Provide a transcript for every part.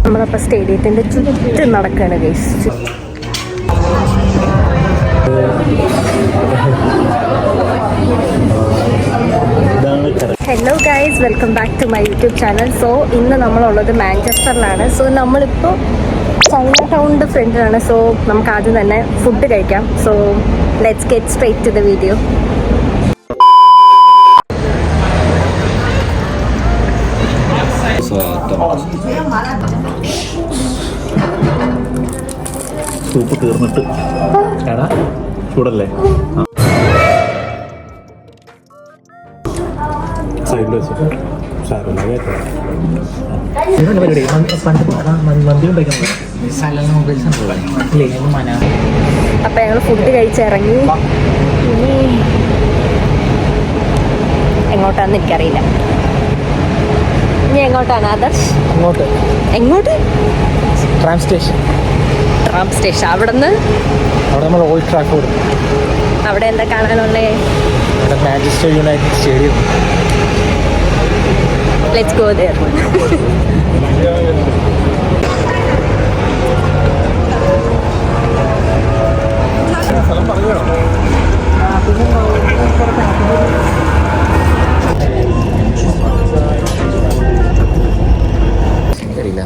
നമ്മളപ്പോൾ സ്റ്റേഡിയത്തിൻ്റെ ചുറ്റും നടക്കുകയാണ് guys. Hello guys, welcome back to my YouTube channel. So ഇന്ന് നമ്മളുള്ളത് മാഞ്ചസ്റ്ററിലാണ്. സോ നമ്മളിപ്പോൾ ചൈന ടൗണിൻ്റെ ഫ്രണ്ടിലാണ്. സോ നമുക്ക് ആദ്യം തന്നെ ഫുഡ് കഴിക്കാം. So let's get straight to the video. Soup തീർന്നിട്ട് ചൂടല്ലേ? സൈഡിൽ വെച്ചു അപ്പൊ ഞങ്ങൾ ഫുഡ് കഴിച്ചിറങ്ങി. എങ്ങോട്ടാന്ന് എനിക്കറിയില്ല. ഇനി എങ്ങോട്ടാണ് ആദർശ്? എങ്ങോട്ട്? Tram station. അവിടെ നമ്മൾ ഓൾഡ് ട്രാഫോർഡ്. അവിടെ എന്താ കാണാനുള്ളേ? Manchester United stadium. Let's go there. സ്ഥലം പറയുകയാണോ?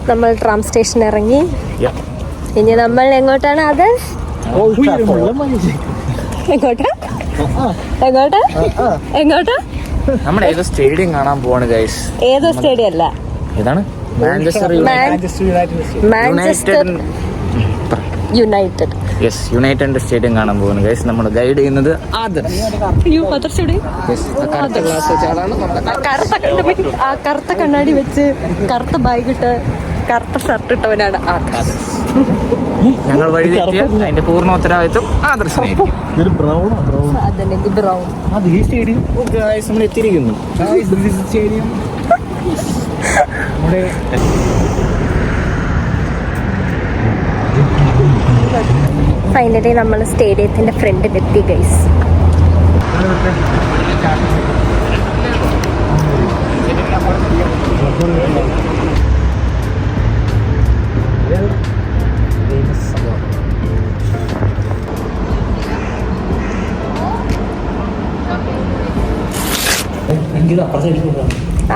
നമ്മൾ ട്രാം സ്റ്റേഷൻ ഇറങ്ങി. ഇനി നമ്മൾ എങ്ങോട്ടാണ് ആദർശ്? എങ്ങോട്ടാ? നമ്മൾ ഏതോ സ്റ്റേഡിയം കാണാൻ പോവാണ് ഗൈസ്. ഏതോ സ്റ്റേഡിയം അല്ല, ഏതാണ്? Manchester United. Yes, United stadium കാണാൻ പോവാണ് ഗൈസ്. നമ്മൾ ഗൈഡ് ചെയ്യുന്നത് ആദർശ്. കറുത്ത കണ്ണാടി വെച്ച് കറുത്ത ബാഗിട്ട് കറുത്ത ഷർട്ട് ഇട്ടവനാണ് ആദർശ്. ഞങ്ങൾ വഴി തെറ്റിയാൽ അതിന്റെ പൂർണ്ണ ഉത്തരവാദിത്വം ആദർശനായിരിക്കും. ബ്രൗൺ. നമ്മൾ എത്തിയിരിക്കുന്നു. ഫൈനലി നമ്മൾ സ്റ്റേഡിയത്തിന്റെ ഫ്രണ്ടിൽ എത്തി ഗൈസ്.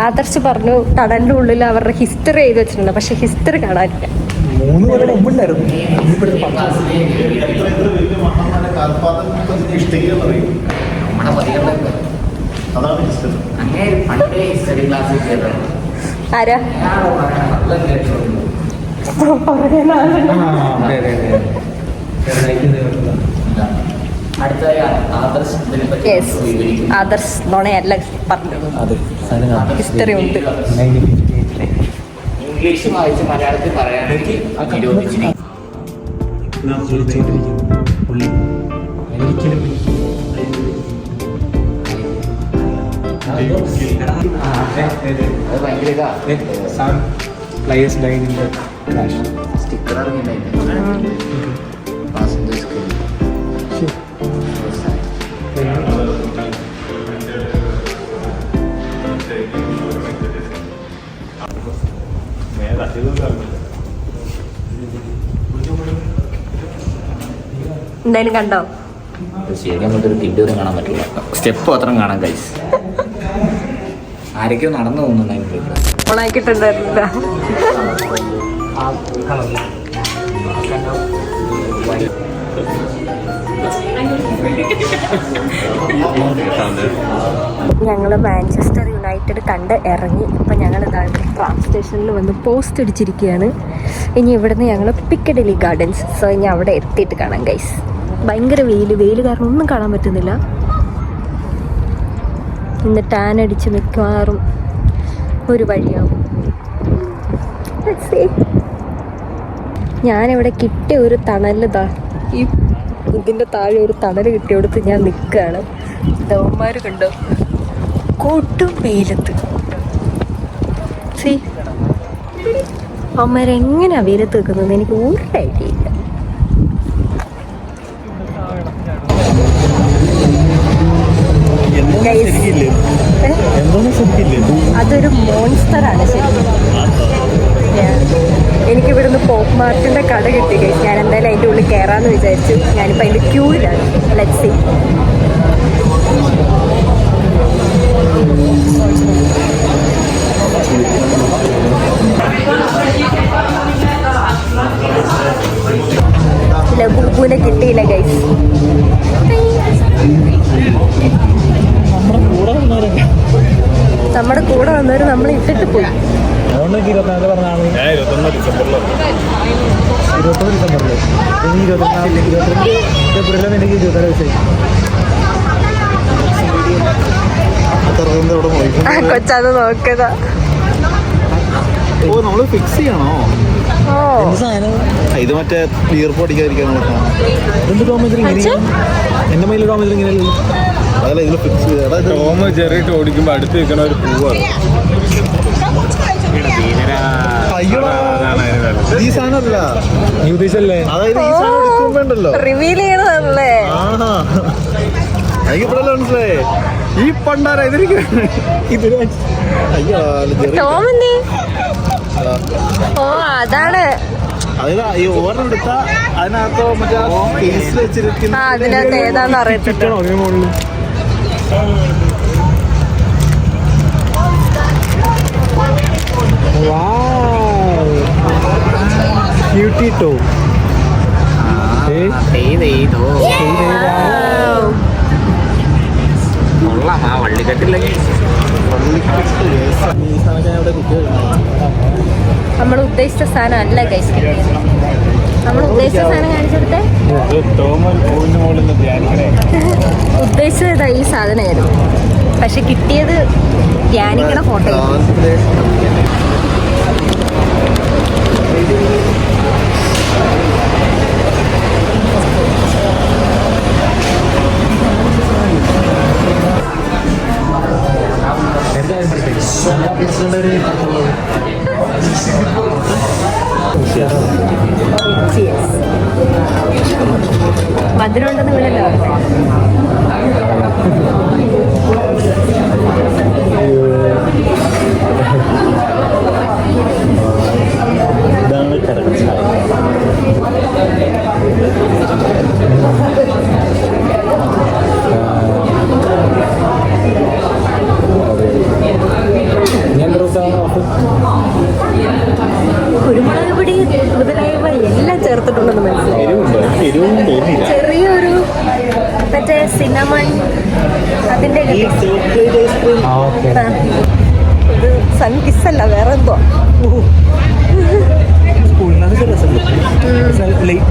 ആദർശ് പറഞ്ഞു ടണലിന്റെ ഉള്ളിൽ അവരുടെ ഹിസ്റ്ററി എഴുതി വെച്ചിട്ടുണ്ട്, പക്ഷെ ഹിസ്റ്ററി കാണാനില്ല. 3 കൊല്ലം മുമ്പുണ്ടായിരുന്നു. ആരാ? ആദർശ് നുണയല്ല പറഞ്ഞത്, ഹിസ്റ്ററി ഉണ്ട്. ഇംഗ്ലീഷ് വായിച്ച് മലയാളത്തിൽ പറയാനായിട്ട് സ്റ്റിക്കർ എന്തായാലും കണ്ടോ? സ്റ്റേഡിയം ഒരു തിണ്ടൂരം കാണാൻ പറ്റില്ല. സ്റ്റെപ്പ് മാത്രം കാണാൻ ഗൈസ്. ആരൊക്കെയോ നടന്നു പോകുന്നുണ്ടായിരുന്നു. ഓണാക്കിട്ടുണ്ടായിരുന്നില്ല. ഞങ്ങൾ മാഞ്ചസ്റ്റർ യുണൈറ്റഡ് കണ്ട് ഇറങ്ങി. ഇപ്പം ഞങ്ങൾ ട്രാം സ്റ്റേഷനിൽ വന്ന് പോസ്റ്റ് അടിച്ചിരിക്കുകയാണ്. ഇനി ഇവിടുന്ന് ഞങ്ങൾ പിക്കഡിലി ഗാർഡൻസ്. സോ ഇനി അവിടെ എത്തിയിട്ട് കാണാം ഗൈസ്. ഭയങ്കര വെയിൽ കാരണം ഒന്നും കാണാൻ പറ്റുന്നില്ല. ഇന്ന് ടാൻ അടിച്ച് മിക്കവാറും ഒരു വഴിയാവും. ഞാനിവിടെ കിട്ടിയ ഒരു തണലിതാ, ഈ ഇതിൻ്റെ താഴെ ഒരു തണൽ കിട്ടിയെടുത്ത് ഞാൻ നിൽക്കുകയാണ്. ദവന്മാർ കണ്ടോ കൂട്ടും വെയിലത്ത്. അവന്മാരെങ്ങനെയാ വെയിലത്ത് വെക്കുന്നത് എനിക്ക് ഒരു ഐഡിയ ഇല്ല. അതൊരു മോൺസ്റ്ററാണ് ശരിക്കും. മാർട്ടിൻ്റെ കട കിട്ടി ഗൈസ്. ഞാൻ എന്തായാലും അതിൻ്റെ ഉള്ളിൽ കയറാമെന്ന് വിചാരിച്ചു. ഞാനിപ്പോൾ അതിൻ്റെ ക്യൂവിലാണ്. Let's see. ലബൂബുവിനെ കിട്ടിയില്ല ഗൈസ്. നമ്മുടെ കൂടെ വന്നവർ നമ്മളെ ഇട്ടിട്ട് പോയി. അതുകൊണ്ട് 24 പറഞ്ഞാണ് 21 ഡിസംബറിൽ 24 ഏപ്രിലും എനിക്ക് 24 വയസ്സായി. കൊച്ചത് നോക്കതാ. ഓ നമ്മള് ഫിക്സ് ചെയ്യണോ? ഓ ഇത് മറ്റേ ഈർപ്പ് അടിക്കാതിരിക്കാൻ എന്ത് ടോമേജർ ഇങ്ങനെ എന്റെ മൈലിൽ ടോമേജർ ഇങ്ങനെയല്ലോ. അതല്ല ഇതിൽ ഫിക്സ് ചെയ്ത ടോമ് ചെറിയിട്ട് ഓടിക്കുമ്പോ അടുത്ത് നിൽക്കണ ഒരു പൂവാണ്. ഈ സാധനമല്ല നീ ഉദ്ദേശല്ലേ? അതായത് ഈ സാധനം എടുക്കുമ്പോണ്ടല്ലോ റിവീൽ ചെയ്യണതല്ലേ? ആഹാ എനിക്ക് ഇപ്പോഴല്ലേ മനസ്സിലായേ. ഈ പണ്ടാര ഇതിന് അയ്യോ ടോമിന്റെ ഓ അതാണ്. അതായത് ഈ ഓർഡർ എടുത്താ അതിനകത്തോ മറ്റേ കേസിൽ വെച്ചിരിക്കുന്ന അതിനകത്ത് ഏതാന്ന് അറിയത്തില്ല. അതിന് മുകളിൽ ക്യൂട്ടി ടോ. കൊള്ളാം. ആ വള്ളിക്കെട്ടില്ലെങ്കിൽ നമ്മൾ ഉദ്ദേശിച്ച സാധനം അല്ല ഗൈസ് കിട്ടിയത്. നമ്മൾ ഉദ്ദേശിച്ച സാധനം കാണിച്ചെടുത്തേ. ടോമ് ഒരു പൂവിന്റെ മുകളിൽ നിന്ന് ധ്യാനിക്കണേ. ഉദ്ദേശിച്ചത് ഈ സാധനമായിരുന്നു, പക്ഷെ കിട്ടിയത് ധ്യാനിക്കണ ഫോട്ടോ. മധുരം ഉണ്ടെന്ന് വീടല്ലോ. ഇതാണ് കറക്റ്റ്. കുരുമുളക് പൊടി മുതലായവ എല്ലാം ചേർത്തിട്ടുണ്ടെന്ന് മനസ്സിലായി. ചെറിയൊരു മറ്റേ സിനമൺ അതിൻ്റെ ഇത് സൺ കിസ്സല്ല, വേറെ എന്തോ.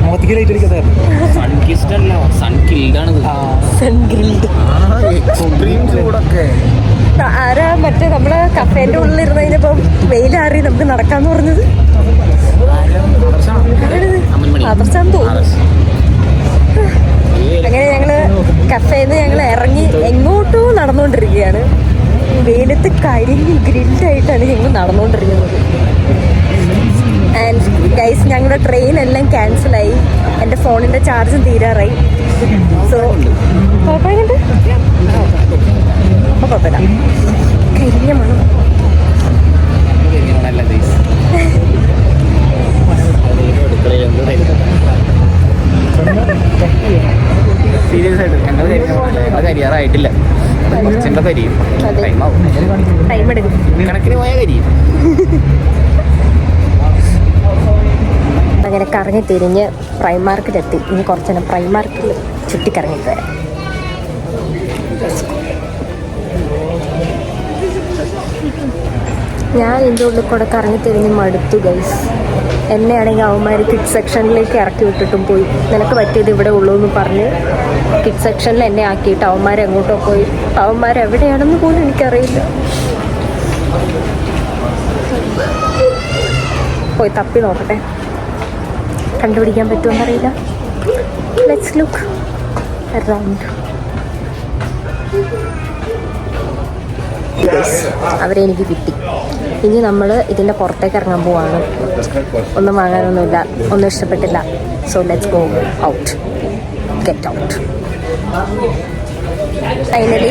മുഖത്തേക്ക് ലൈറ്റ് അടിക്കാത്തായിരുന്നു. സൺ കിൽഡാണ്. Sun grilled. ആരാ മറ്റേ നമ്മള് കഫേന്റെ ഉള്ളിലിരുന്ന് കഴിഞ്ഞപ്പം വെയിലാറി നമുക്ക് നടക്കാന്ന് പറഞ്ഞത്? ആദർശാന്ന് തോന്നുന്നു. അങ്ങനെ ഞങ്ങള് കഫേന്ന് ഞങ്ങൾ ഇറങ്ങി എങ്ങോട്ടോ നടന്നുകൊണ്ടിരിക്കുകയാണ്. വെയിലത്ത് കരിഞ്ഞ് ഗ്രിൽഡായിട്ടാണ് ഞങ്ങൾ നടന്നുകൊണ്ടിരിക്കുന്നത്. ആൻഡ് ഗൈസ്, ഞങ്ങളുടെ ട്രെയിൻ എല്ലാം ക്യാൻസലായി. എൻ്റെ ഫോണിൻ്റെ ചാർജും തീരാറായി. സോ കുഴപ്പമുണ്ട്. അപ്പോൾ കുഴപ്പമില്ല. കരിഞ്ഞ മണം. സീരിയസ് ആയിട്ട് ഞങ്ങൾ കരിയാറായിട്ടില്ല. കുറച്ചിൻ്റെ കരിയും. ടൈം എടുക്കും. കണക്കിന് പോയാൽ കരിയും. അങ്ങനെ കറങ്ങി തിരിഞ്ഞ് പ്രൈമാർക്കിലെത്തി. ഇനി കുറച്ചെണ്ണം പ്രൈമാർക്കിൽ ചുറ്റിക്കറങ്ങിട്ട് വരാം. ഞാൻ ഇതിൻ്റെ ഉള്ളിൽ കൂടെ കറങ്ങി തിരിഞ്ഞ് മടുത്തു ഗൈസ്. എന്നെയാണെങ്കിൽ അവന്മാർ കിഡ് സെക്ഷനിലേക്ക് ഇറക്കി വിട്ടിട്ടും പോയി. നിനക്ക് പറ്റിയത് ഇവിടെ ഉള്ളൂ എന്ന് പറഞ്ഞ് കിഡ് സെക്ഷനിൽ എന്നെ ആക്കിയിട്ട് അവന്മാർ എങ്ങോട്ടോ പോയി. അവന്മാരെവിടെയാണെന്ന് പോലും എനിക്കറിയില്ല. പോയി തപ്പി നോക്കട്ടെ, കണ്ടുപിടിക്കാൻ പറ്റുമെന്നറിയില്ല. Let's look around. അവരെ എനിക്ക് കിട്ടി. ഇനി നമ്മൾ ഇതിൻ്റെ പുറത്തേക്ക് ഇറങ്ങാൻ പോവാണ്. ഒന്നും വാങ്ങാനൊന്നുമില്ല, ഒന്നും ഇഷ്ടപ്പെട്ടില്ല. So let's go out, get out. Finally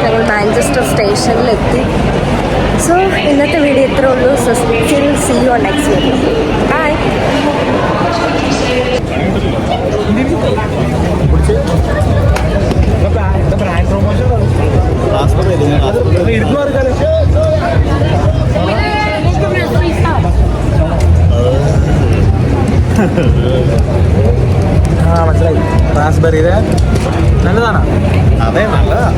ഞങ്ങൾ മാഞ്ചസ്റ്റർ സ്റ്റേഷനിലെത്തി. സോ ഇന്നത്തെ വീഡിയോ ഇത്രേ ഉള്ളൂ. So still see you on next video. Bye. Brand promotion മനസ്സിലായി. റാസ്ബെറിയുടെ നല്ലതാണ്. അതെ നല്ലതാ.